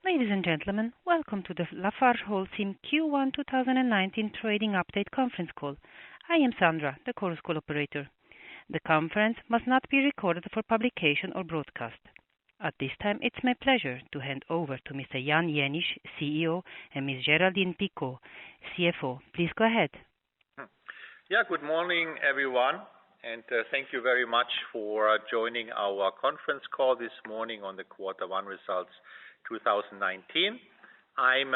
Ladies and gentlemen, welcome to the LafargeHolcim Q1 2019 Trading Update conference call. I am Sandra, the Chorus Call operator. The conference must not be recorded for publication or broadcast. At this time, it's my pleasure to hand over to Mr. Jan Jenisch, CEO, and Ms. Geraldine Picot, CFO. Please go ahead. Good morning, everyone, and thank you very much for joining our conference call this morning on the Q1 results 2019. I'm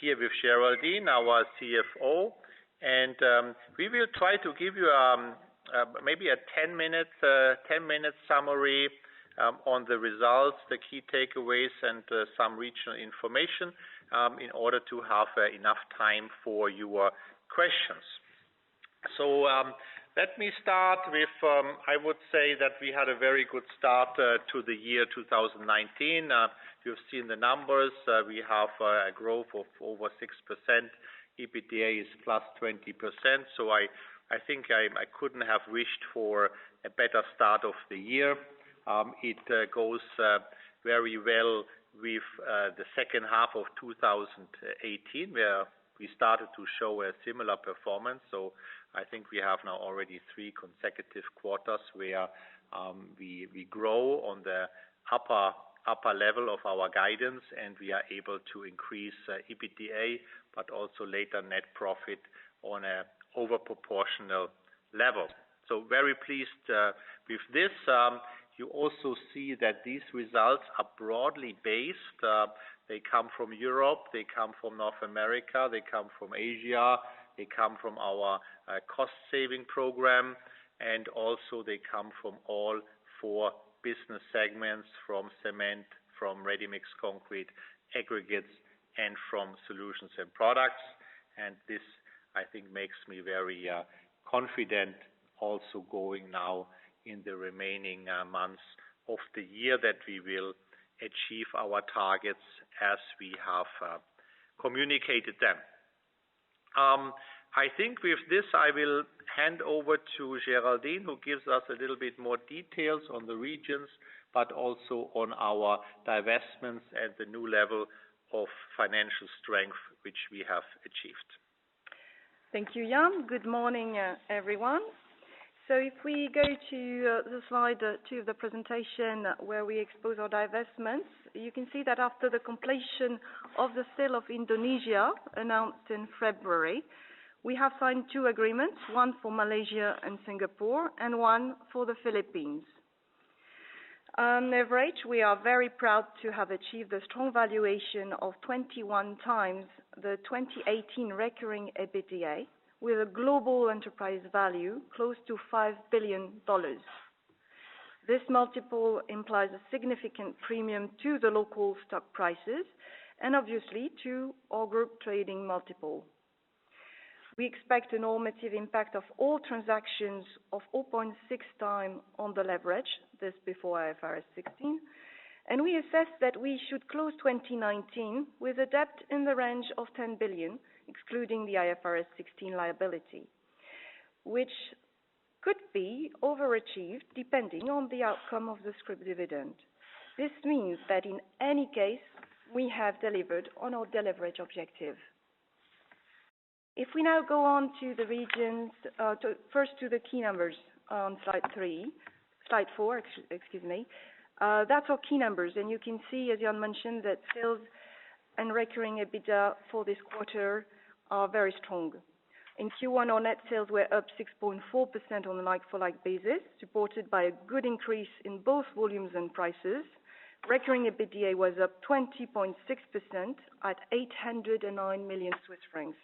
here with Geraldine, our CFO, and we will try to give you maybe a 10-minute summary on the results, the key takeaways, and some regional information in order to have enough time for your questions. So let me start with, I would say that we had a very good start to the year 2019. You've seen the numbers. We have a growth of over 6%. EBITDA is plus 20%. So I think I couldn't have wished for a better start of the year. It goes very well with the second half of 2018, where we started to show a similar performance. So I think we have now already 3 consecutive quarters where we grow on the upper level of our guidance, and we are able to increase EBITDA, but also later net profit on a overproportional level. So very pleased with this. You also see that these results are broadly based. They come from Europe, they come from North America, they come from Asia, they come from our cost-saving program, and also they come from all 4 business segments, from cement, from ready-mix concrete, aggregates, and from solutions and products. And this, I think, makes me very confident also going now in the remaining months of the year that we will achieve our targets as we have communicated them. I think with this I will hand over to Geraldine, who gives us a little bit more details on the regions, but also on our divestments and the new level of financial strength which we have achieved. Thank you, Jan. Good morning, everyone. So if we go to the slide 2 of the presentation where we expose our divestments, you can see that after the completion of the sale of Indonesia announced in February, we have signed 2 agreements, one for Malaysia and Singapore and one for the Philippines. On average, we are very proud to have achieved a strong valuation of 21 times the 2018 recurring EBITDA, with a global enterprise value close to $5 billion. This multiple implies a significant premium to the local stock prices and obviously to our group trading multiple. We expect a normative impact of all transactions of 0.6 times on the leverage, this before IFRS 16, and we assess that we should close 2019 with a debt in the range of 10 billion, excluding the IFRS 16 liability, which could be overachieved depending on the outcome of the scrip dividend. This means that in any case, we have delivered on our deleverage objective. If we now go on to the regions, first to the key numbers on slide 4, that's our key numbers, and you can see, as Jan mentioned, that sales and recurring EBITDA for this quarter are very strong. In Q1, our net sales were up 6.4% on a like-for-like basis, supported by a good increase in both volumes and prices. Recurring EBITDA was up 20.6% at 809 million Swiss francs.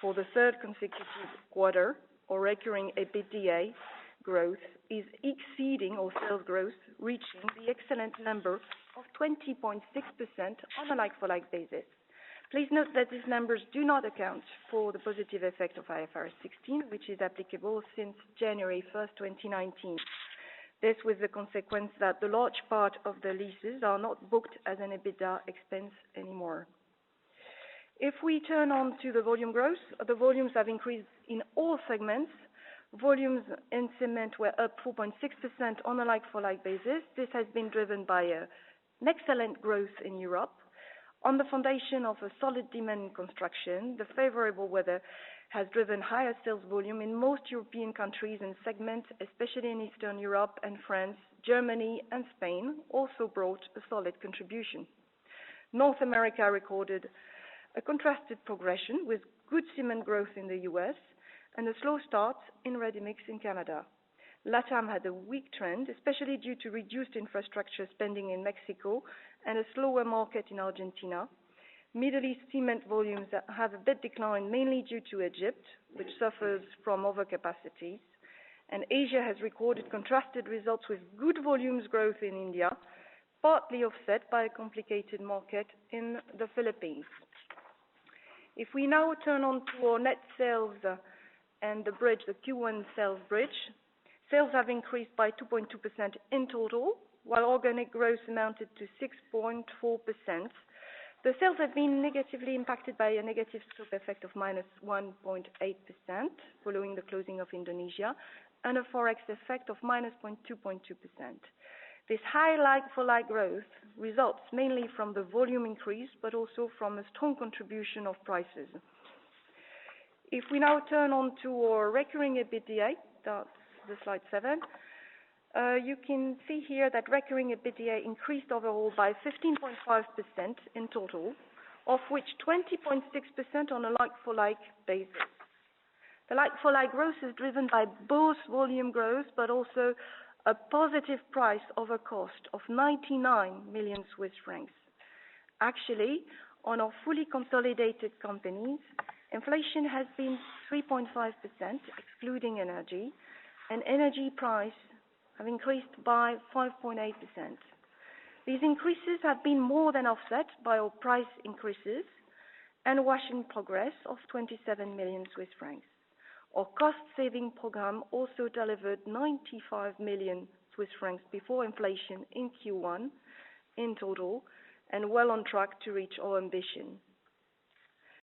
For the 3rd consecutive quarter, our recurring EBITDA growth is exceeding our sales growth, reaching the excellent number of 20.6% on a like-for-like basis. Please note that these numbers do not account for the positive effect of IFRS 16, which is applicable since January 1st, 2019. This with the consequence that the large part of the leases are not booked as an EBITDA expense anymore. If we turn on to the volume growth, the volumes have increased in all segments. Volumes in cement were up 4.6% on a like-for-like basis. This has been driven by an excellent growth in Europe, On the foundation of a solid demand in construction, the favorable weather has driven higher sales volume in most European countries and segments, especially in Eastern Europe and France. Germany and Spain also brought a solid contribution. North America recorded a contrasted progression with good cement growth in the US and a slow start in ready-mix in Canada. LATAM had a weak trend, especially due to reduced infrastructure spending in Mexico and a slower market in Argentina. Middle East cement volumes have a bit declined, mainly due to Egypt, which suffers from overcapacities. And Asia has recorded contrasted results with good volumes growth in India, partly offset by a complicated market in the Philippines. If we now turn on to our net sales and the bridge, the Q1 sales bridge, sales have increased by 2.2% in total, while organic growth amounted to 6.4%. The sales have been negatively impacted by a negative scope effect of -1.8% following the closing of Indonesia and a forex effect of -2.2%. This high like-for-like growth results mainly from the volume increase, but also from a strong contribution of prices. If we now turn on to our recurring EBITDA, that's the slide 7, you can see here that recurring EBITDA increased overall by 15.5% in total, of which 20.6% on a like-for-like basis. The like-for-like growth is driven by both volume growth, but also a positive price over cost of 99 million Swiss francs. Actually, on our fully consolidated companies, inflation has been 3.5%, excluding energy, and energy price have increased by 5.8%. These increases have been more than offset by our price increases and a wash in progress of 27 million Swiss francs. Our cost-saving program also delivered 95 million Swiss francs before inflation in Q1 in total, and well on track to reach our ambition.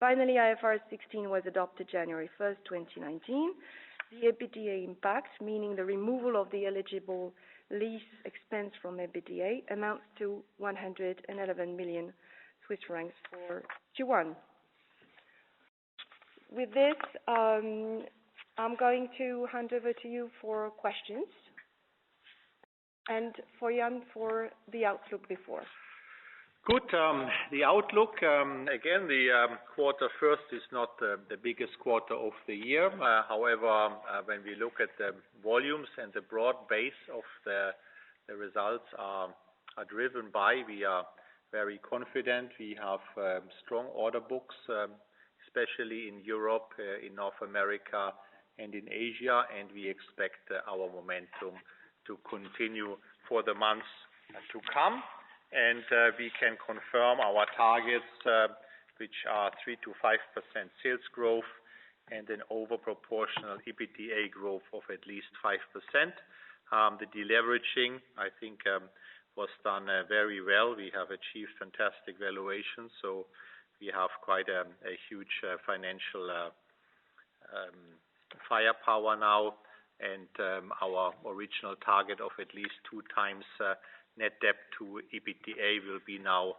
Finally, Ifrs 16 was adopted January 1st, 2019. The EBITDA impact, meaning the removal of the eligible lease expense from EBITDA, amounts to 111 million Swiss francs for Q1. With this, I'm going to hand over to you for questions, and for Jan for the outlook before. Good. The outlook, again, the quarter first is not the biggest quarter of the year. However, when we look at the volumes and the broad base of the results are driven by, we are very confident. We have strong order books, especially in Europe, in North America, and in Asia, and we expect our momentum to continue for the months to come. And we can confirm our targets, which are 3 to 5% sales growth and an overproportional EBITDA growth of at least 5%. The deleveraging, I think, was done very well. We have achieved fantastic valuations, so we have quite a huge financial firepower now, and our original target of at least 2 times net debt to EBITDA will be now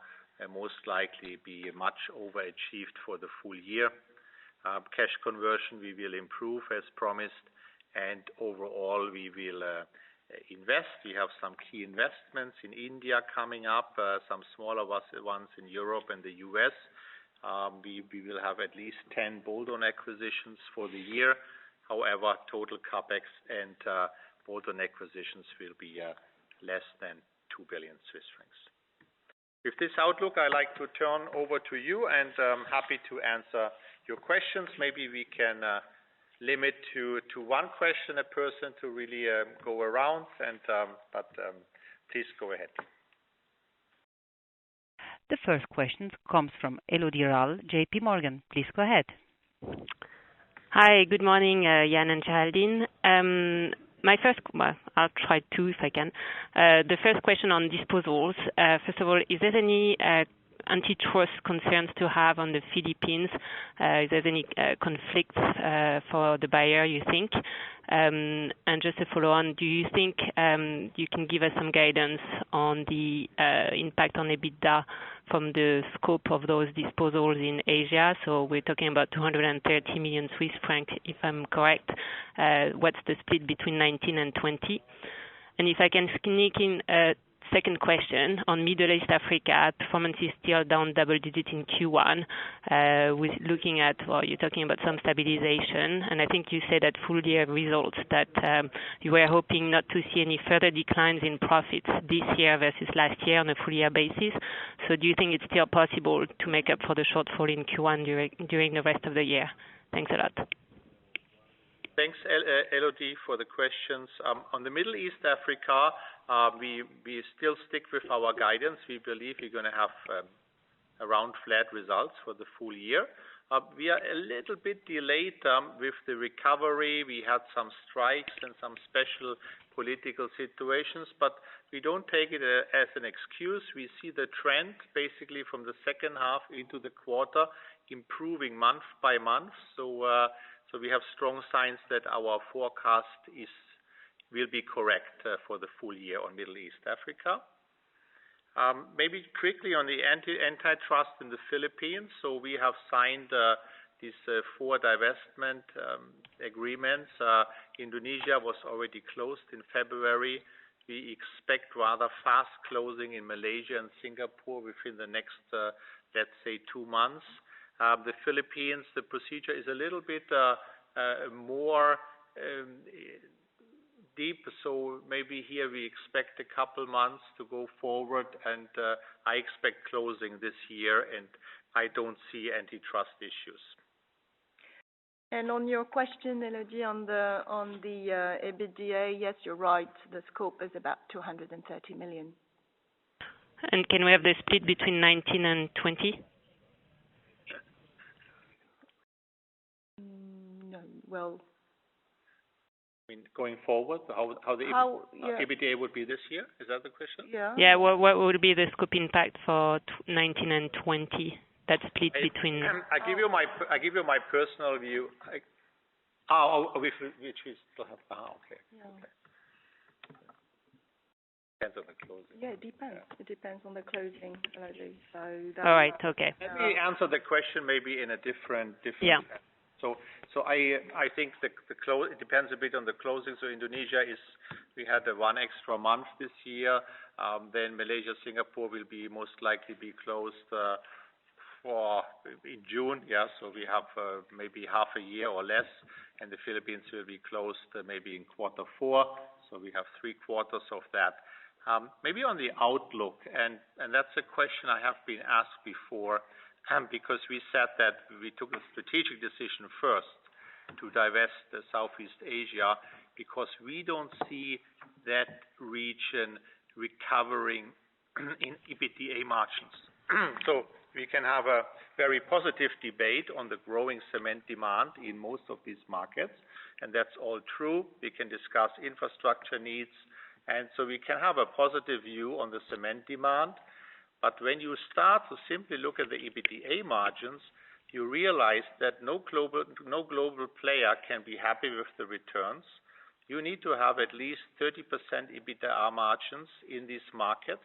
most likely be much overachieved for the full year. Cash conversion we will improve as promised, and overall we will invest. We have some key investments in India coming up, some smaller ones in Europe and the US. We will have at least 10 bolt-on acquisitions for the year. However, total capex and bolt-on acquisitions will be less than 2 billion Swiss francs. With this outlook, I'd like to turn over to you, and I'm happy to answer your questions. Maybe we can limit to 1 question a person to really go around, and but please go ahead. The first question comes from Elodie Rall, JP Morgan. Please go ahead. Hi, good morning, Jan and Geraldine. I'll try 2 if I can. The first question on disposals. First of all, is there any antitrust concerns to have on the Philippines? If there's any conflicts for the buyer, you think? And just to follow on, do you think you can give us some guidance on the impact on EBITDA from the scope of those disposals in Asia? So we're talking about 230 million Swiss francs, if I'm correct. What's the split between 19 and 20? And if I can sneak in a second question on Middle East Africa, performance is still down double digit in Q1. With looking at, well, you're talking about some stabilization, and I think you said at full year results that you were hoping not to see any further declines in profits this year versus last year on a full year basis. So do you think it's still possible to make up for the shortfall in Q1 during the rest of the year? Thanks a lot. Thanks, Elodie, for the questions. On the Middle East Africa, we still stick with our guidance. We believe we're going to have around flat results for the full year. We are a little bit delayed with the recovery. We had some strikes and some special political situations, but we don't take it as an excuse. We see the trend basically from the second half into the quarter improving month by month. So we have strong signs that our forecast will be correct for the full year on Middle East Africa. Maybe quickly on the antitrust in the Philippines. So we have signed these 4 divestment agreements. Indonesia was already closed in February. We expect rather fast closing in Malaysia and Singapore within the next, let's say, 2 months. The Philippines, the procedure is a little bit more deep, so maybe here we expect a couple months to go forward, and I expect closing this year, and I don't see antitrust issues. And on your question, Elodie, on the EBITDA, yes, you're right. The scope is about 230 million. And can we have the split between 19 and 20? No, well. I mean, going forward, how the EBITDA would be this year? Is that the question? Yeah. Yeah. What would be the scope impact for 19 and 20? That split between. I give you my personal view. Which we still have. Okay. Yeah. Okay. Depends on the closing. Yeah, it depends. Yeah. It depends on the closing, Elodie. So. All right. Okay. Let me answer the question maybe in a different. Yeah. So I think it depends a bit on the closing. So Indonesia we had 1 extra month this year. Then Malaysia, Singapore will most likely be closed in June. Yeah, so we have maybe half a year or less, and the Philippines will be closed maybe in Q4. So we have 3 quarters of that. Maybe on the outlook, and that's a question I have been asked before. Because we said that we took a strategic decision first to divest Southeast Asia because we don't see that region recovering in EBITDA margins. So we can have a very positive debate on the growing cement demand in most of these markets, and that's all true. We can discuss infrastructure needs, and so we can have a positive view on the cement demand. But when you start to simply look at the EBITDA margins, you realize that no global player can be happy with the returns. You need to have at least 30% EBITDA margins in these markets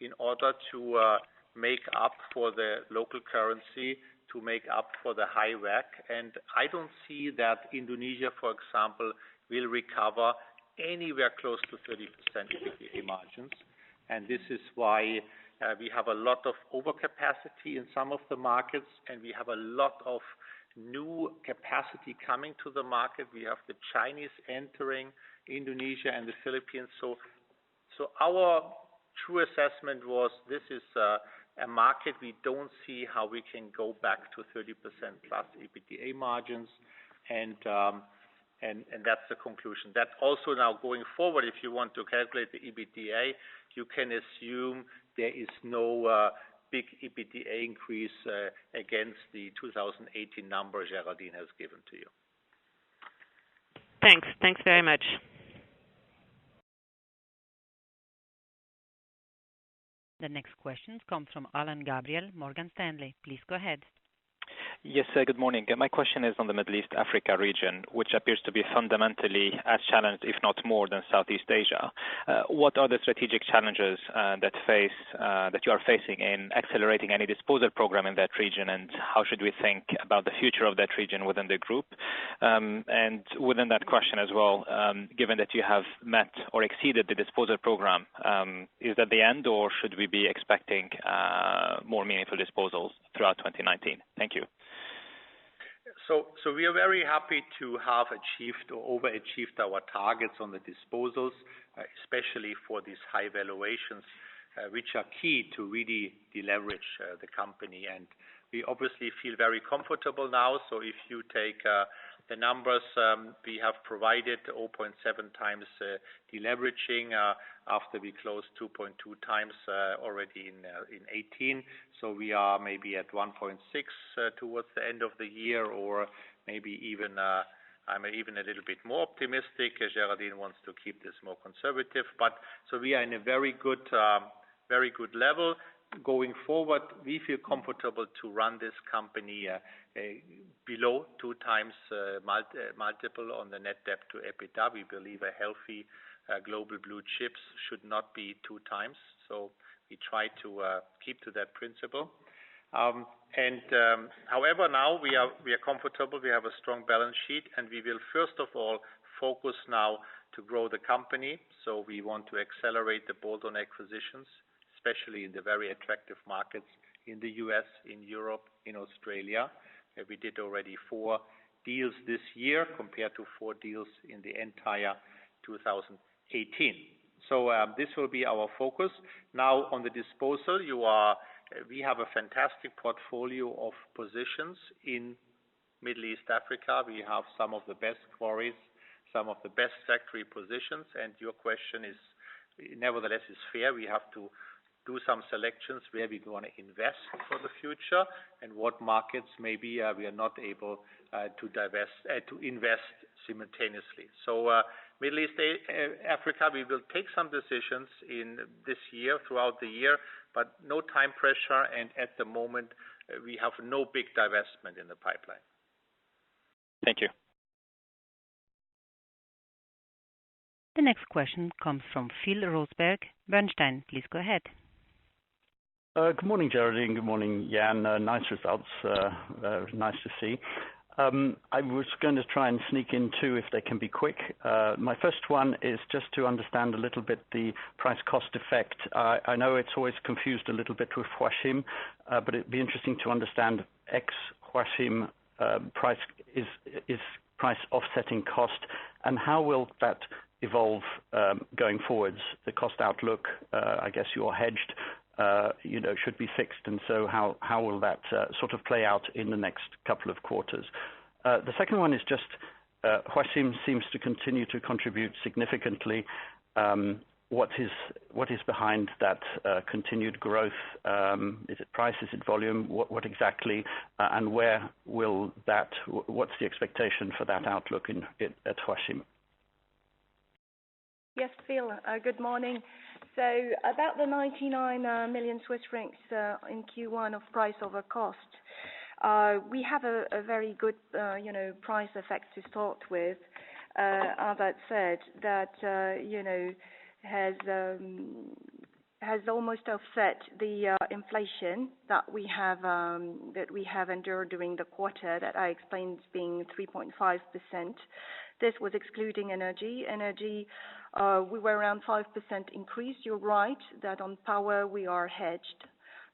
in order to make up for the local currency, to make up for the high WACC. And I don't see that Indonesia, for example, will recover anywhere close to 30% EBITDA margins. And this is why we have a lot of overcapacity in some of the markets, and we have a lot of new capacity coming to the market. We have the Chinese entering Indonesia and the Philippines. So our true assessment was this is a market we don't see how we can go back to 30% plus EBITDA margins, and that's the conclusion. That also now going forward, if you want to calculate the EBITDA, you can assume there is no big EBITDA increase against the 2018 number Geraldine has given to you. Thanks. Thanks very much. The next question comes from Alan Gabriel, Morgan Stanley. Please go ahead. Yes, good morning. My question is on the Middle East Africa region, which appears to be fundamentally as challenged, if not more, than Southeast Asia. What are the strategic challenges that you are facing in accelerating any disposal program in that region, and how should we think about the future of that region within the group? And within that question as well, given that you have met or exceeded the disposal program, is that the end, or should we be expecting more meaningful disposals throughout 2019? Thank you. So we are very happy to have achieved or overachieved our targets on the disposals, especially for these high valuations, which are key to really deleverage the company. And we obviously feel very comfortable now. So if you take the numbers we have provided, 0.7 times deleveraging after we closed 2.2 times already in 18. So we are maybe at 1.6 towards the end of the year, or maybe even I'm even a little bit more optimistic. Geraldine wants to keep this more conservative, but so we are in a very good level. Going forward, we feel comfortable to run this company below 2 times multiple on the net debt to EBITDA. We believe a healthy global blue chips should not be 2 times. So we try to keep to that principle. However, now we are comfortable. We have a strong balance sheet, and we will first of all focus now to grow the company. So we want to accelerate the bolt-on acquisitions, especially in the very attractive markets in the US, in Europe, in Australia. We did already 4 deals this year compared to 4 deals in the entire 2018. So this will be our focus. Now on the disposal, we have a fantastic portfolio of positions in Middle East Africa. We have some of the best quarries, some of the best factory positions, and your question is nevertheless is fair. We have to do some selections where we want to invest for the future and what markets maybe we are not able to invest simultaneously. So Middle East Africa, we will take some decisions in this year, throughout the year, but no time pressure, and at the moment we have no big divestment in the pipeline. Thank you. The next question comes from Phil Rosberg, Bernstein. Please go ahead. Good morning, Geraldine. Good morning, Jan. Nice results. Nice to see. I was going to try and sneak in 2 if they can be quick. My first one is just to understand a little bit the price-cost effect. I know it's always confused a little bit with Huaxin, but it'd be interesting to understand ex-Huaxin price is price offsetting cost, and how will that evolve going forwards? The cost outlook, I guess you're hedged, should be fixed, and so how will that sort of play out in the next couple of quarters? The second one is just Huaxin seems to continue to contribute significantly. What is behind that continued growth? Is it price? Is it volume? What exactly? And where will what's the expectation for that outlook at Huaxin? Yes, Phil. Good morning. So about the 99 million Swiss francs in Q1 of price over cost, we have a very good, price effect to start with. As I said, that has almost offset the inflation that we have endured during the quarter that I explained being 3.5%. This was excluding energy. We were around 5% increase. You're right that on power we are hedged.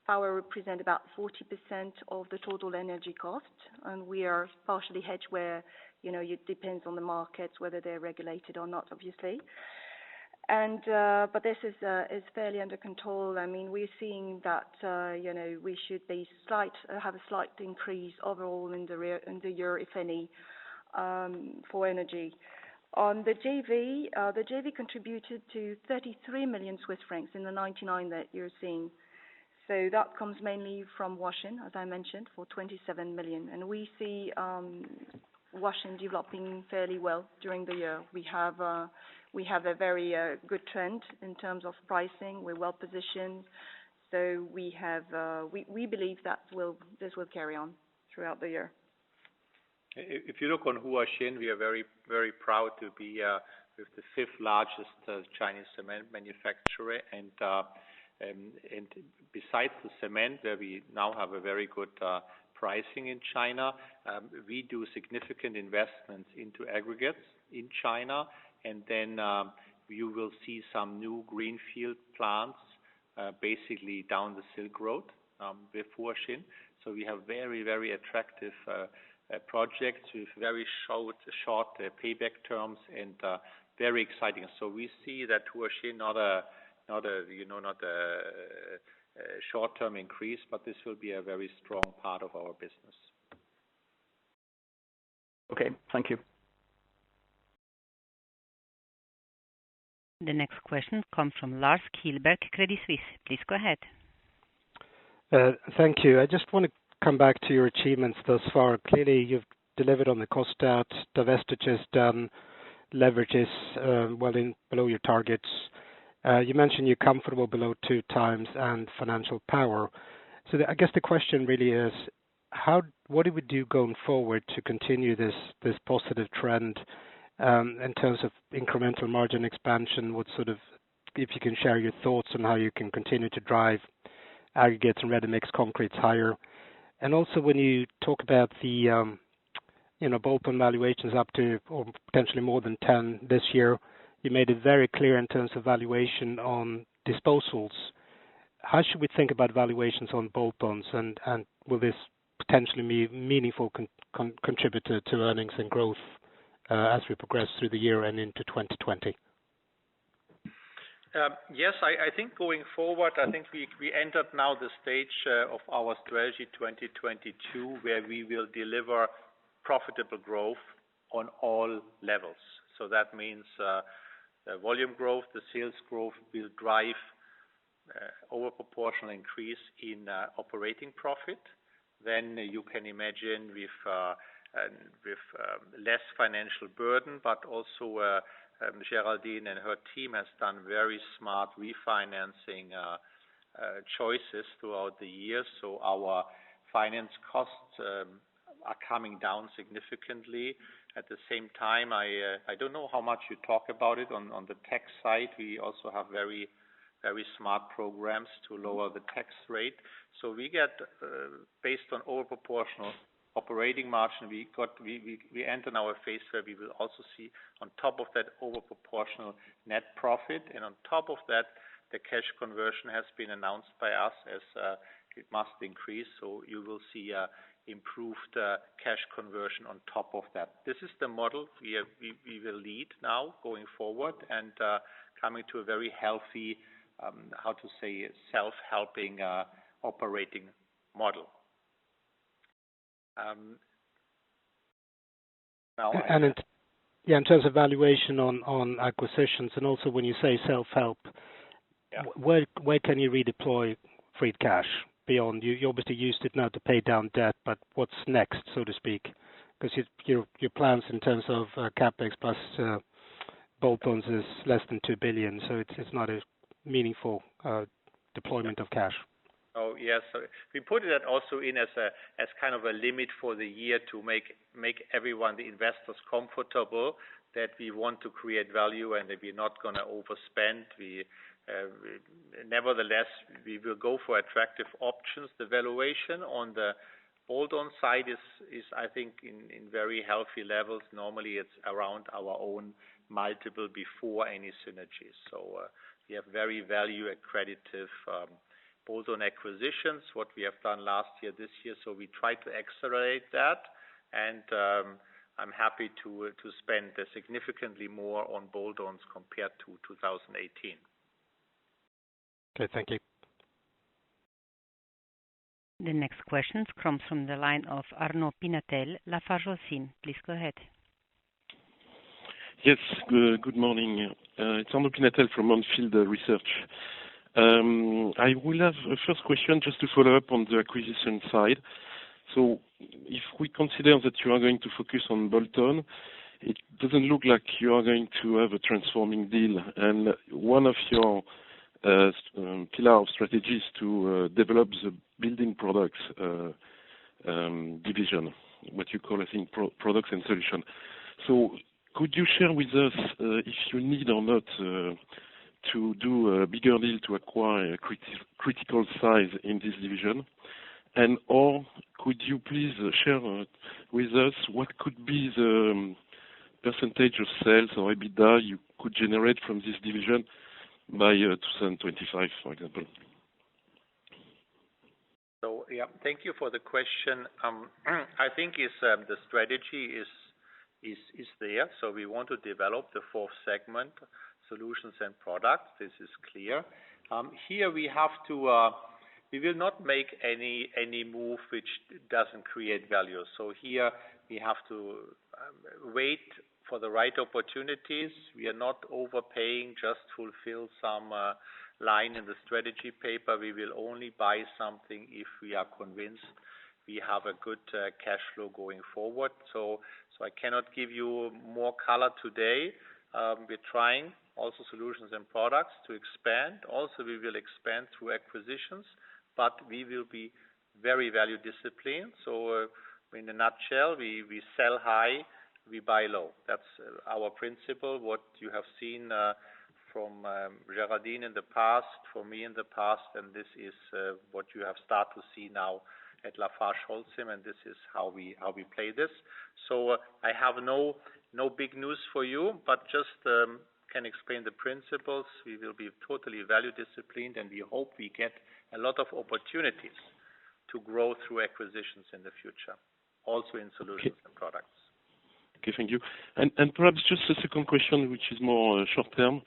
Power represents about 40% of the total energy cost, and we are partially hedged where, it depends on the markets, whether they're regulated or not, obviously. And but this is fairly under control. I mean, we're seeing that we should have a slight increase overall in the year, if any, for energy. On the JV contributed to 33 million Swiss francs in the 99 that you're seeing. So that comes mainly from Huaxin, as I mentioned, for 27 million. And we see Huaxin developing fairly well during the year. We have a very good trend in terms of pricing. We're well positioned. So we believe that this will carry on throughout the year. If you look on Huaxin, we are very, very proud to be with the fifth largest Chinese cement manufacturer, and besides the cement, where we now have a very good pricing in China, we do significant investments into aggregates in China, and then you will see some new greenfield plants basically down the Silk Road with Huaxin. So we have very, very attractive projects with very short payback terms and very exciting. So we see that Huaxin not a short-term increase, but this will be a very strong part of our business. Okay, thank you. The next question comes from Lars Kjellberg, Credit Suisse. Please go ahead. Thank you. I just want to come back to your achievements thus far. Clearly, you've delivered on the cost out, divestitures done, leverages below your targets. You mentioned you're comfortable below 2 times and financial power. So I guess the question really is, what do we do going forward to continue this positive trend in terms of incremental margin expansion? If you can share your thoughts on how you can continue to drive aggregates and ready-mix concretes higher. And also when you talk about the bolt-on valuations up to or potentially more than 10 this year, you made it very clear in terms of valuation on disposals. How should we think about valuations on bolt-ons, and will this potentially be a meaningful contributor to earnings and growth as we progress through the year and into 2020? Yes, I think going forward, I think we entered now the stage of our strategy 2022, where we will deliver profitable growth on all levels. So that means the volume growth, the sales growth will drive over proportional increase in operating profit. Then you can imagine with less financial burden, but also Geraldine and her team has done very smart refinancing choices throughout the years. So our finance costs are coming down significantly. At the same time, I don't know how much you talk about it on the tax side. We also have very, very smart programs to lower the tax rate. So we get based on over proportional operating margin, we enter now a phase where we will also see on top of that over proportional net profit, and on top of that, the cash conversion has been announced by us as it must increase. So you will see improved cash conversion on top of that. This is the model we will lead now going forward, and coming to a very healthy, self-helping operating model. In terms of valuation on acquisitions, and also when you say self-help, where can you redeploy free cash beyond? You obviously used it now to pay down debt, but what's next, so to speak? Because your plans in terms of capex plus bolt-ons is less than 2 billion, so it's not a meaningful deployment of cash. Oh yes, so we put it also in as kind of a limit for the year to make everyone, the investors, comfortable that we want to create value and that we're not going to overspend. Nevertheless, we will go for attractive options. The valuation on the bolt-on side is I think in very healthy levels. Normally it's around our own multiple before any synergies. So we have very value accretive bolt-on acquisitions, what we have done last year, this year. So we try to accelerate that, and I'm happy to spend significantly more on bolt-ons compared to 2018. Okay, thank you. The next question comes from the line of Arnaud Pinatel, LafargeHolcim. Please go ahead. Yes, good morning. It's Arnaud Pinatel from On Field Research. I will have a first question just to follow up on the acquisition side. So if we consider that you are going to focus on bolt-on, it doesn't look like you are going to have a transforming deal. And one of your pillar of strategy is to develop the building products division, what you call, I think, products and solutions. So could you share with us if you need or not to do a bigger deal to acquire a critical size in this division? And or could you please share with us what could be the percentage of sales or EBITDA you could generate from this division by 2025, for example? So, yeah, thank you for the question. I think the strategy is there. So we want to develop the fourth segment, solutions and products. This is clear. Here we have to. We will not make any move which doesn't create value. So here we have to wait for the right opportunities. We are not overpaying just to fulfill some line in the strategy paper. We will only buy something if we are convinced we have a good cash flow going forward. So I cannot give you more color today. We're trying also solutions and products to expand. Also, we will expand through acquisitions, but we will be very value disciplined. So in a nutshell, we sell high, we buy low. That's our principle, what you have seen from Geraldine in the past, from me in the past, and this is what you have started to see now at LafargeHolcim, and this is how we play this. So I have no big news for you, but just can explain the principles. We will be totally value disciplined, and we hope we get a lot of opportunities to grow through acquisitions in the future, also in solutions and products. Okay, thank you. And perhaps just a second question, which is more short term.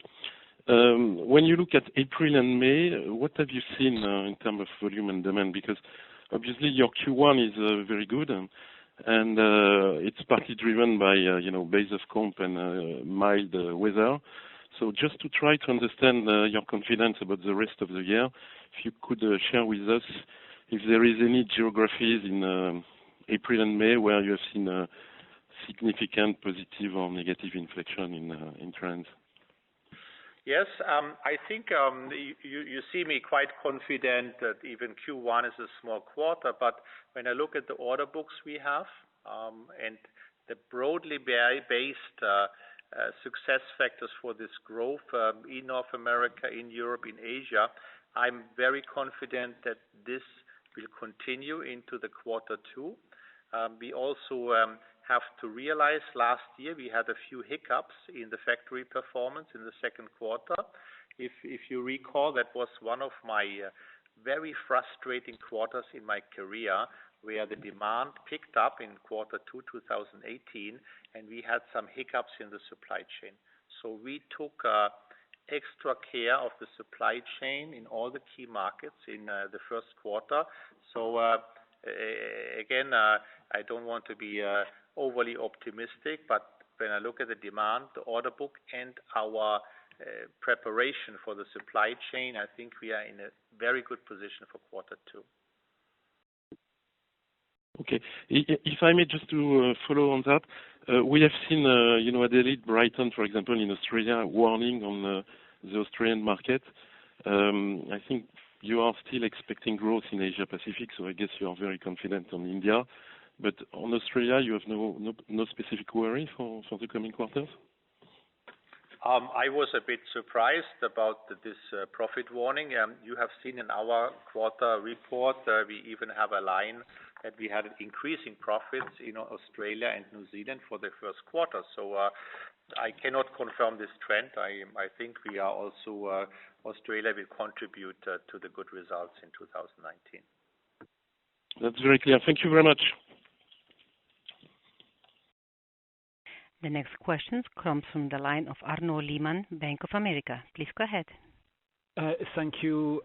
When you look at April and May, what have you seen in terms of volume and demand? Because obviously your Q1 is very good, and it's partly driven by base of comp and mild weather. So just to try to understand your confidence about the rest of the year, if you could share with us if there is any geographies in April and May where you have seen a significant positive or negative inflection in trends. Yes, I think you see me quite confident that even Q1 is a small quarter, but when I look at the order books we have and the broadly based success factors for this growth in North America, in Europe, in Asia, I'm very confident that this will continue into the quarter two. We also have to realize last year we had a few hiccups in the factory performance in the second quarter. If you recall, that was one of my very frustrating quarters in my career, where the demand picked up in quarter two 2018, and we had some hiccups in the supply chain. So we took extra care of the supply chain in all the key markets in the first quarter. So again, I don't want to be overly optimistic, but when I look at the demand, the order book, and our preparation for the supply chain, I think we are in a very good position for quarter two. Okay. If I may just to follow on that, we have seen, Adelaide, Brighton, for example, in Australia, warning on the Australian market. I think you are still expecting growth in Asia Pacific, so I guess you are very confident on India. But on Australia, you have no specific worry for the coming quarters? I was a bit surprised about this profit warning. You have seen in our quarter report, we even have a line that we had increasing profits in Australia and New Zealand for the first quarter. So I cannot confirm this trend. I think we are also, Australia will contribute to the good results in 2019. That's very clear. Thank you very much. The next question comes from the line of Arnaud Lehmann, Bank of America. Please go ahead. Thank you.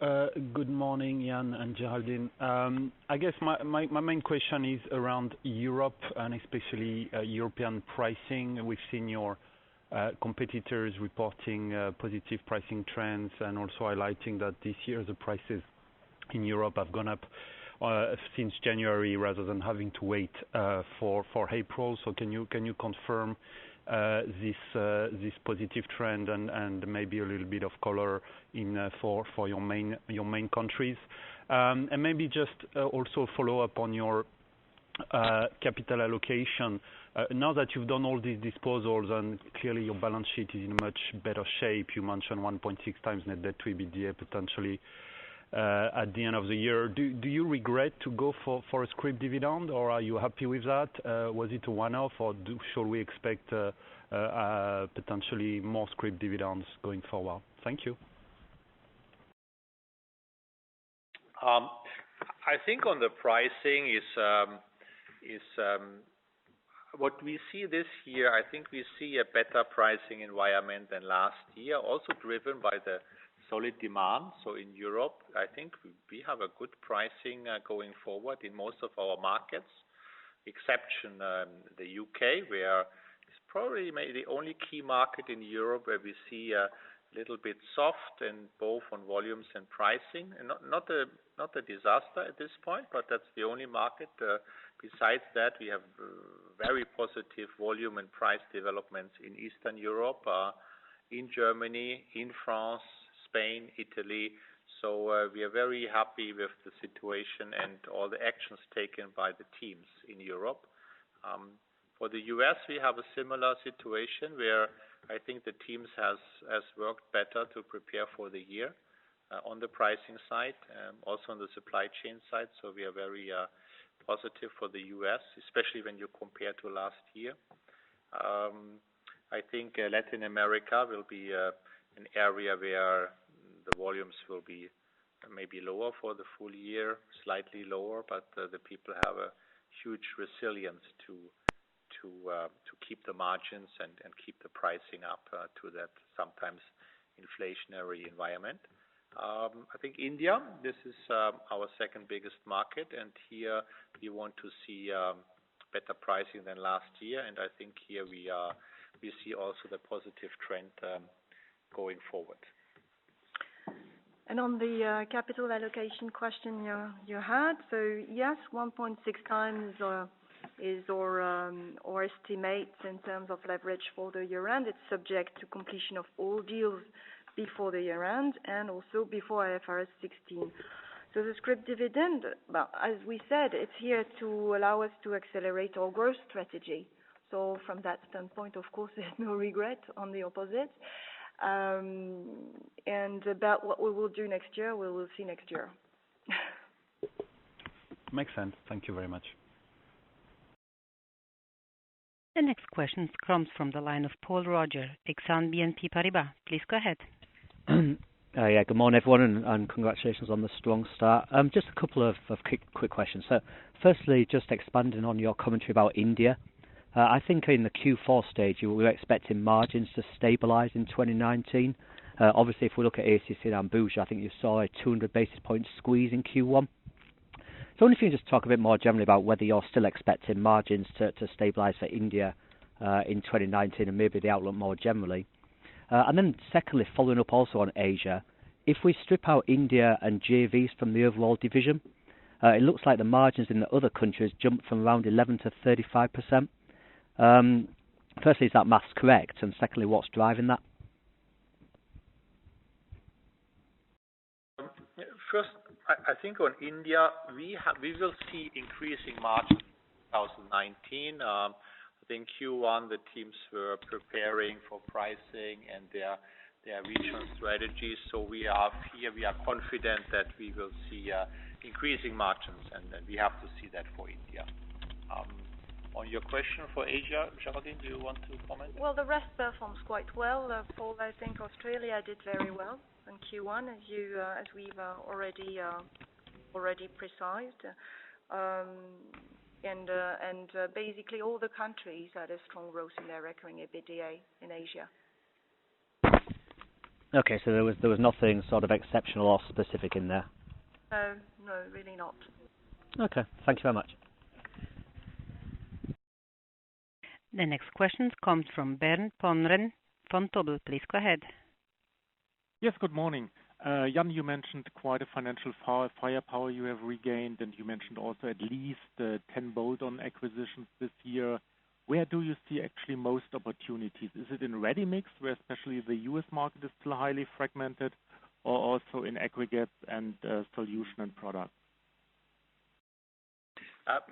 Good morning, Jan and Geraldine. I guess my main question is around Europe and especially European pricing. We've seen your competitors reporting positive pricing trends and also highlighting that this year the prices in Europe have gone up since January rather than having to wait for April. So can you confirm this positive trend and maybe a little bit of color for your main countries. And maybe just also follow up on your capital allocation. Now that you've done all these disposals and clearly your balance sheet is in a much better shape, you mentioned 1.6 times net debt to EBITDA potentially at the end of the year. Do you regret to go for a scrip dividend, or are you happy with that? Was it a one-off, or should we expect potentially more scrip dividends going forward? Thank you. I think on the pricing is what we see this year. I think we see a better pricing environment than last year, also driven by the solid demand. So in Europe, I think we have a good pricing going forward in most of our markets, exception the UK, where it's probably maybe the only key market in Europe where we see a little bit soft and both on volumes and pricing, and not a disaster at this point, but that's the only market. Besides that, we have very positive volume and price developments in Eastern Europe, in Germany, in France, Spain, Italy. So we are very happy with the situation and all the actions taken by the teams in Europe. For the US, we have a similar situation where I think the teams has worked better to prepare for the year on the pricing side, also on the supply chain side. So we are very positive for the US, especially when you compare to last year. I think Latin America will be an area where the volumes will be maybe lower for the full year, slightly lower, but the people have a huge resilience to keep the margins and keep the pricing up to that sometimes inflationary environment. I think India, this is our second biggest market, and here we want to see better pricing than last year, and I think here we see also the positive trend going forward. And on the capital allocation question you had, so yes, 1.6 times is our estimate in terms of leverage for the year end. It's subject to completion of all deals before the year end and also before IFRS 16. So the scrip dividend, well, as we said, it's here to allow us to accelerate our growth strategy. So from that standpoint, of course, there's no regret, on the opposite. And about what we will do next year, we will see next year. Makes sense. Thank you very much. The next question comes from the line of Paul Roger, Exane BNP Paribas. Please go ahead. Yeah, good morning, everyone, and congratulations on the strong start. Just a couple of quick questions. So, firstly, just expanding on your commentary about India. I think in the Q4 stage, you were expecting margins to stabilise in 2019. Obviously, if we look at ACC and Ambuja, I think you saw a 200 basis point squeeze in Q1. So I wonder if you can just talk a bit more generally about whether you're still expecting margins to stabilise for India in 2019 and maybe the outlook more generally. And then secondly, following up also on Asia, if we strip out India and JVs from the overall division, it looks like the margins in the other countries jumped from around 11 to 35%. Firstly, is that maths correct? And secondly, what's driving that? First, I think on India, we will see increasing margins in 2019. I think Q1 the teams were preparing for pricing and their regional strategies. So we are confident that we will see increasing margins, and we have to see that for India. On your question for Asia, Geraldine, do you want to comment? Well, the rest performs quite well. Paul, I think Australia did very well in Q1, as we've already precised. And basically all the countries had a strong growth in their recurring EBITDA in Asia. Okay, so there was nothing sort of exceptional or specific in there? No, really not. Okay, thank you very much. The next question comes from Bernd Pomrehn, Vontobel. Please go ahead. Yes, good morning. Jan, you mentioned quite a financial firepower you have regained, and you mentioned also at least 10 bolt-on acquisitions this year. where do you see actually most opportunities? Is it in ready-mix, where especially the U.S. market is still highly fragmented, or also in aggregates and solution and products?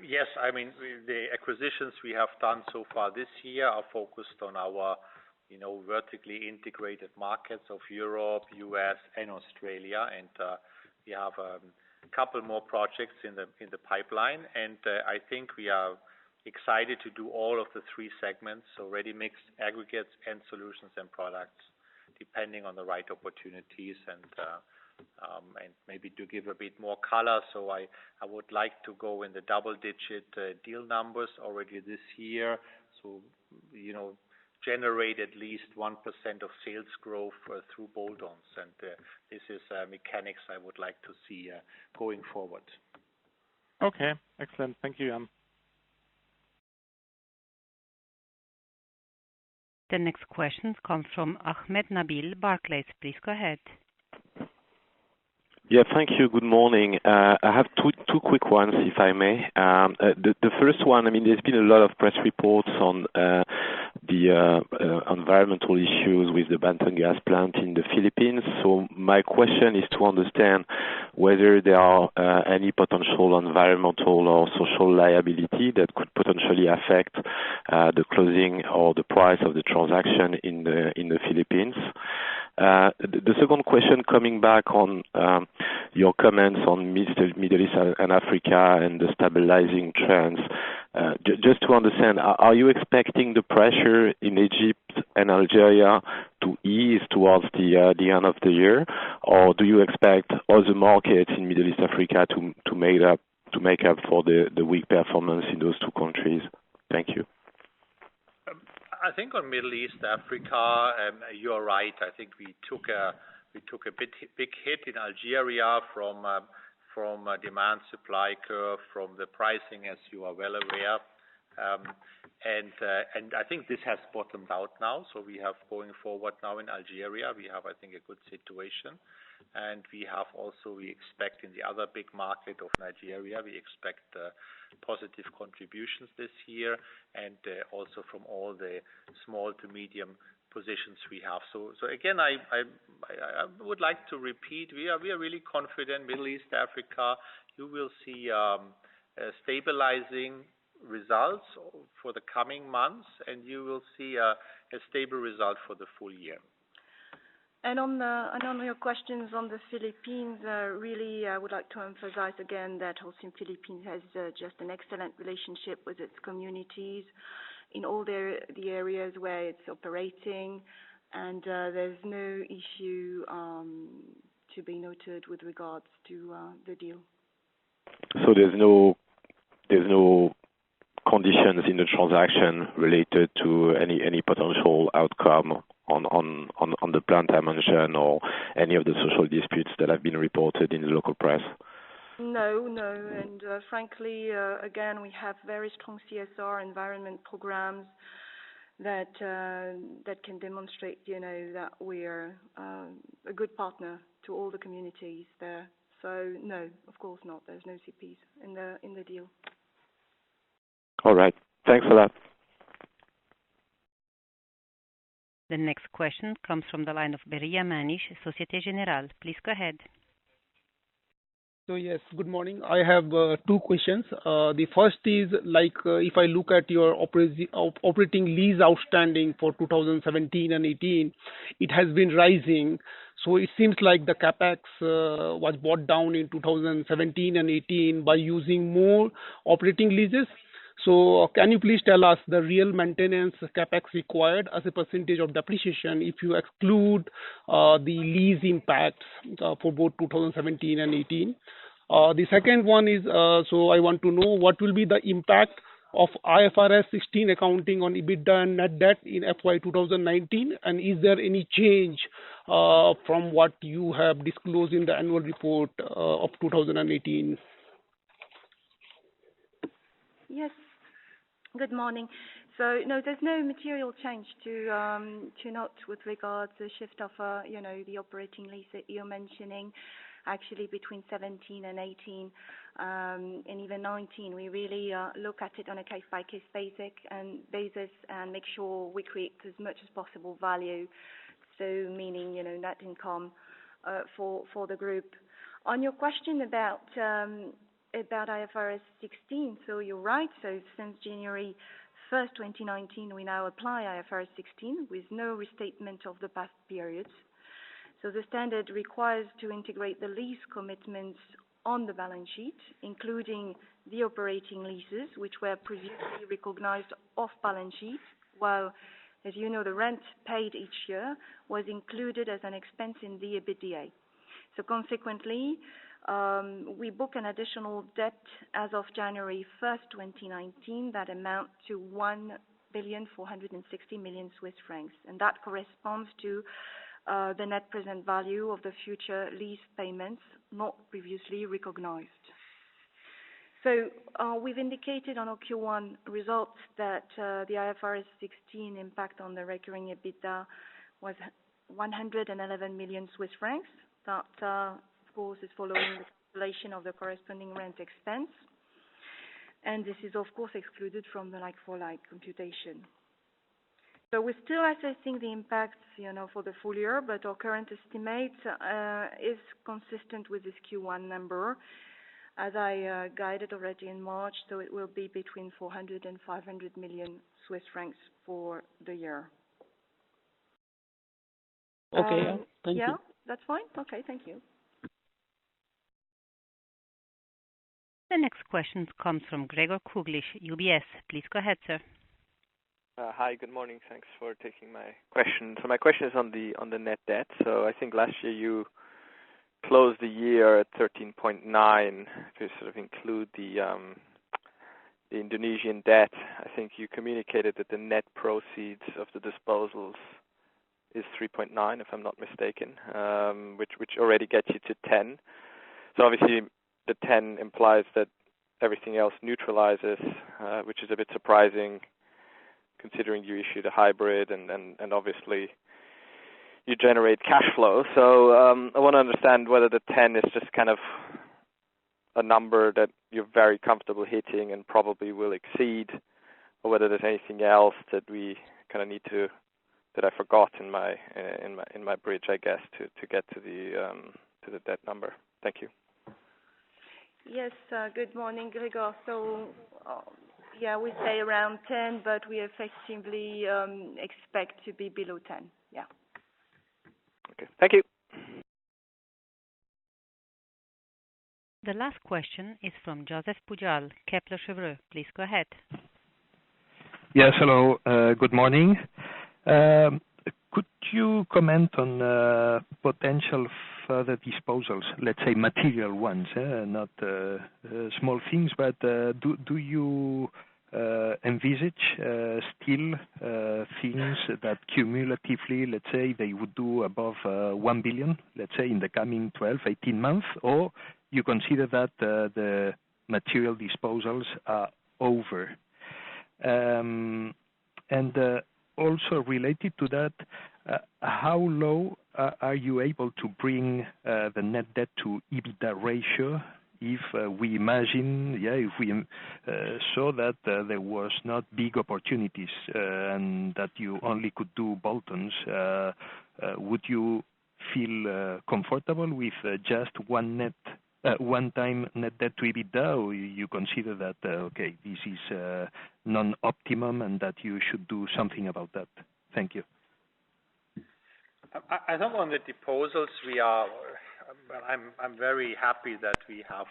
Yes, I mean, the acquisitions we have done so far this year are focused on our, vertically integrated markets of Europe, US, and Australia. And we have a couple more projects in the pipeline. And I think we are excited to do all of the three segments, so ready-mix, aggregates, and solutions and products, depending on the right opportunities and maybe to give a bit more color. So I would like to go in the double-digit deal numbers already this year. So, generate at least 1% of sales growth through bolt-ons. And this is mechanics I would like to see going forward. Okay, excellent. Thank you, Jan. The next question comes from Ahmed Nabil, Barclays. Please go ahead. Yeah, thank you. Good morning. I have two quick ones, if I may. The first one, I mean, there's been a lot of press reports on the environmental issues with the Banten gas plant in the Philippines. So my question is to understand whether there are any potential environmental or social liability that could potentially affect the closing or the price of the transaction in the Philippines. The second question, coming back on your comments on Middle East and Africa and the stabilizing trends, just to understand, are you expecting the pressure in Egypt and Algeria to ease towards the end of the year, or do you expect other markets in Middle East Africa to make up for the weak performance in those two countries? Thank you. I think on Middle East Africa, you're right. I think we took a big hit in Algeria from a demand supply curve, from the pricing, as you are well aware. And I think this has bottomed out now. So we have going forward now in Algeria, we have, I think, a good situation. And we expect in the other big market of Nigeria, we expect positive contributions this year, and also from all the small to medium positions we have. So again, I would like to repeat, we are really confident Middle East Africa, you will see stabilizing results for the coming months, and you will see a stable result for the full year. And on your questions on the Philippines, really, I would like to emphasize again that Holcim Philippines has just an excellent relationship with its communities in all the areas where it's operating, and there's no issue to be noted with regards to the deal. So there's no conditions in the transaction related to any potential outcome on the plant dimension or any of the social disputes that have been reported in the local press? No, and frankly, again, we have very strong CSR environment programs that can demonstrate, that we're a good partner to all the communities there. So no, of course not. There's no CPs in the deal. All right. Thanks for that. The next question comes from the line of Beria Manish, Societe Generale. Please go ahead. So yes, good morning. I have two questions. The first is if I look at your operating lease outstanding for 2017 and 18, it has been rising. So it seems like the capex was brought down in 2017 and 18 by using more operating leases. So can you please tell us the real maintenance capex required as a percentage of depreciation if you exclude the lease impacts for both 2017 and 18? The second one is, so I want to know what will be the impact of IFRS 16 accounting on EBITDA and net debt in FY 2019, and is there any change from what you have disclosed in the annual report of 2018? Yes. Good morning. So no, there's no material change to note with regards to shift of the operating lease that you're mentioning. actually between 17 and 18 and even 19. We really look at it on a case-by-case basis and make sure we create as much as possible value, so meaning, net income for the group. On your question about IFRS 16, so you're right. So since January 1st, 2019, we now apply IFRS 16 with no restatement of the past periods. So the standard requires to integrate the lease commitments on the balance sheet, including the operating leases, which were previously recognized off balance sheet, while, as you know, the rent paid each year was included as an expense in the EBITDA. So consequently, we book an additional debt as of January 1st, 2019, that amount to 1,460 million Swiss francs, and that corresponds to the net present value of the future lease payments not previously recognized. So we've indicated on our Q1 results that the IFRS 16 impact on the recurring EBITDA was 111 million Swiss francs. That, of course, is following the calculation of the corresponding rent expense. And this is, of course, excluded from the like-for-like computation. So we're still assessing the impacts, for the full year, but our current estimate is consistent with this Q1 number, as I guided already in March. So it will be between 400 and 500 million Swiss francs for the year. Okay, thank you. Yeah, that's fine. Okay, thank you. The next question comes from Gregor Kuglitsch, UBS. Please go ahead, sir. Hi, good morning. Thanks for taking my question. So my question is on the net debt. So I think last year you closed the year at 13.9 to sort of include the Indonesian debt. I think you communicated that the net proceeds of the disposals is 3.9, if I'm not mistaken, which already gets you to 10. So obviously the 10 implies that everything else neutralizes, which is a bit surprising, considering you issued a hybrid and obviously you generate cash flow. So I want to understand whether the 10 is just kind of a number that you're very comfortable hitting and probably will exceed, or whether there's anything else that we kind of need to, that I forgot in my bridge, I guess, to get to the debt number. Thank you. Yes, good morning, Gregor. So, yeah, we say around 10, but we effectively expect to be below 10. Yeah. Okay, thank you. The last question is from Joseph Pujal, Kepler Cheuvreux. Please go ahead. Yes, hello. Good morning. Could you comment on potential further disposals, let's say material ones, not small things, but do you envisage still things that cumulatively, let's say, they would do above 1 billion, let's say, in the coming 12, 18 months, or you consider that the material disposals are over? And also related to that, how low are you able to bring the net debt to EBITDA ratio if we imagine, if we saw that there was not big opportunities and that you only could do bolt-ons, would you feel comfortable with just one-time net debt to EBITDA, or you consider that, okay, this is non-optimum and that you should do something about that? Thank you. I think on the disposals, I'm very happy that we have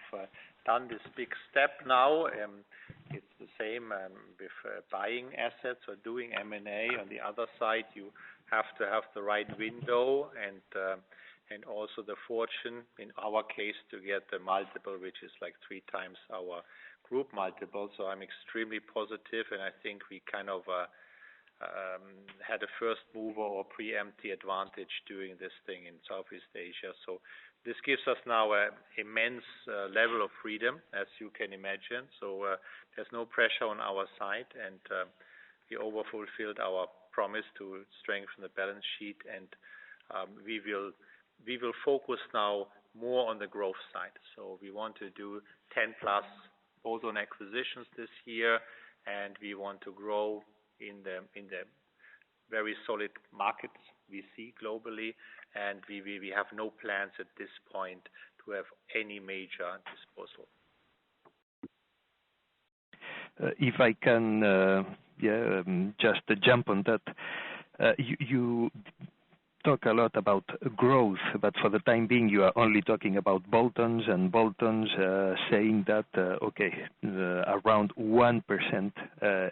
done this big step now. It's the same with buying assets or doing M&A. On the other side, you have to have the right window and also the fortune, in our case, to get the multiple, which is like 3 times our group multiple. So I'm extremely positive, and I think we kind of had a first mover or preemptive advantage doing this thing in Southeast Asia. So this gives us now an immense level of freedom, as you can imagine. So there's no pressure on our side, and we overfulfilled our promise to strengthen the balance sheet, and we will focus now more on the growth side. So we want to do 10 plus bolt-on acquisitions this year, and we want to grow in the very solid markets we see globally, and we have no plans at this point to have any major disposal. If I can just jump on that, you talk a lot about growth, but for the time being you are only talking about bolt-ons, saying that around 1%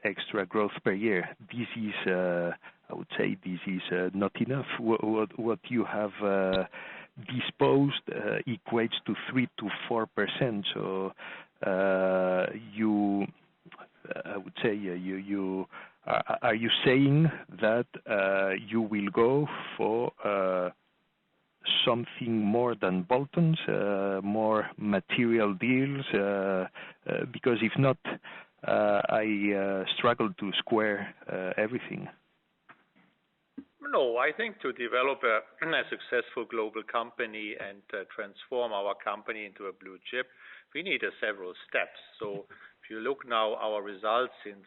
extra growth per year. This is, I would say, this is not enough. What you have disposed equates to 3 to 4%. So you, I would say, are you saying that you will go for something more than bolt-ons, more material deals? Because if not, I struggle to square everything. No, I think to develop a successful global company and transform our company into a blue chip, we need several steps. So if you look now our results since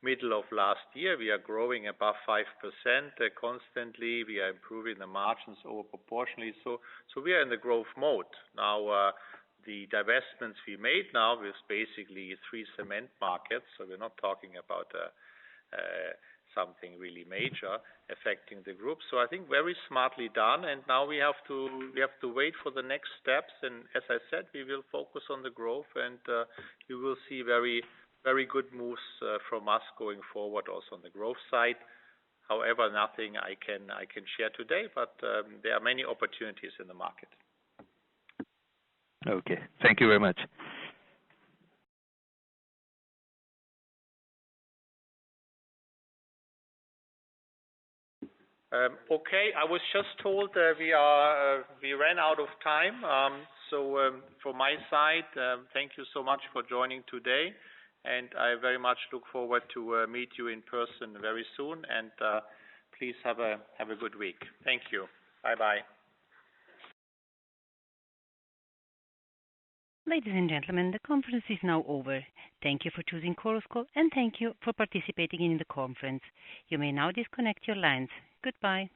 middle of last year, we are growing above 5% constantly. We are improving the margins over proportionally. So we are in the growth mode. Now, the divestments we made now is basically 3 cement markets. So we're not talking about something really major affecting the group. So I think very smartly done. And now we have to wait for the next steps. And as I said, we will focus on the growth, and you will see very good moves from us going forward also on the growth side. However, nothing I can share today, but there are many opportunities in the market. Okay, thank you very much. Okay, I was just told we ran out of time. So from my side, thank you so much for joining today. And I very much look forward to meet you in person very soon. And please have a good week. Thank you. Bye-bye. Ladies and gentlemen, the conference is now over. Thank you for choosing Chorus Call, and thank you for participating in the conference. You may now disconnect your lines. Goodbye.